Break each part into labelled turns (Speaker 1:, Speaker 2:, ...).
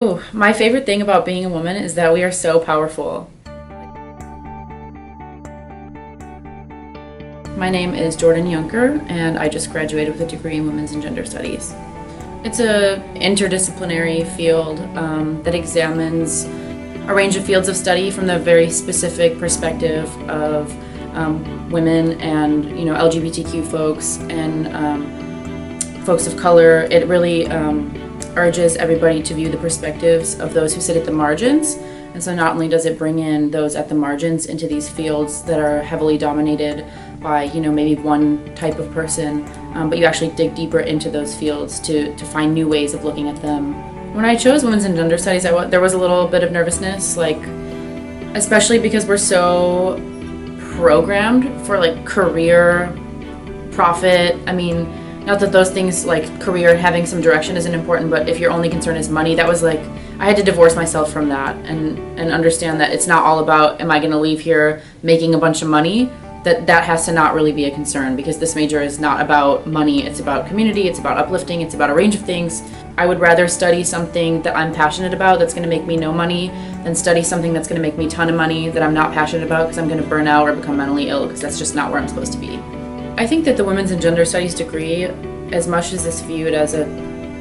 Speaker 1: Ooh, my favorite thing about being a woman is that we are so powerful. My name is Jordan Yunker, and I just graduated with a degree in Women's and Gender Studies. It's a interdisciplinary field that examines a range of fields of study from the very specific perspective of women and LGBTQ folks and folks of color. It really urges everybody to view the perspectives of those who sit at the margins. And so not only does it bring in those at the margins into these fields that are heavily dominated by maybe one type of person, but you actually dig deeper into those fields to find new ways of looking at them. When I chose Women's and Gender Studies, there was a little bit of nervousness, especially because we're so programmed for career, profit. I mean, not that those things like career and having some direction isn't important, but if your only concern is money, that was I had to divorce myself from that and understand that it's not all about, am I going to leave here making a bunch of money? That has to not really be a concern, because this major is not about money. It's about community, it's about uplifting, it's about a range of things. I would rather study something that I'm passionate about that's going to make me no money than study something that's going to make me a ton of money that I'm not passionate about because I'm going to burn out or become mentally ill, because that's just not where I'm supposed to be. I think that the Women's and Gender Studies degree, as much as it's viewed as a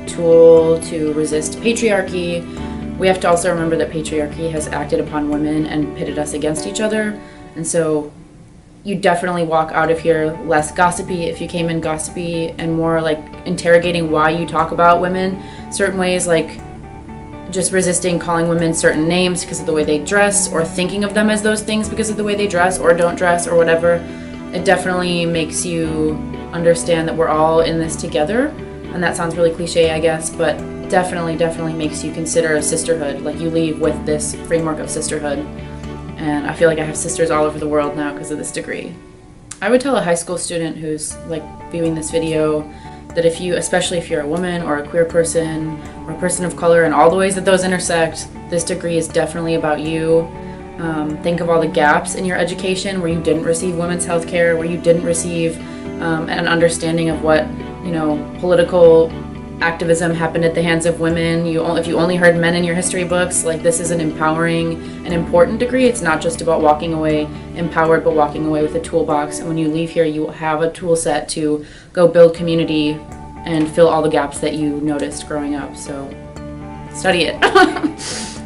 Speaker 1: tool to resist patriarchy, we have to also remember that patriarchy has acted upon women and pitted us against each other. And so you definitely walk out of here less gossipy if you came in gossipy, and more interrogating why you talk about women certain ways, just resisting calling women certain names because of the way they dress, or thinking of them as those things because of the way they dress or don't dress or whatever. It definitely makes you understand that we're all in this together. And that sounds really cliche, I guess, but definitely makes you consider a sisterhood. You leave with this framework of sisterhood. And I feel like I have sisters all over the world now because of this degree. I would tell a high school student who's viewing this video that especially if you're a woman or a queer person or a person of color, and all the ways that those intersect, this degree is definitely about you. Think of all the gaps in your education where you didn't receive women's health care, where you didn't receive an understanding of what political activism happened at the hands of women. If you only heard men in your history books, this is an empowering and important degree. It's not just about walking away empowered, but walking away with a toolbox. And when you leave here, you will have a tool set to go build community and fill all the gaps that you noticed growing up. So study it.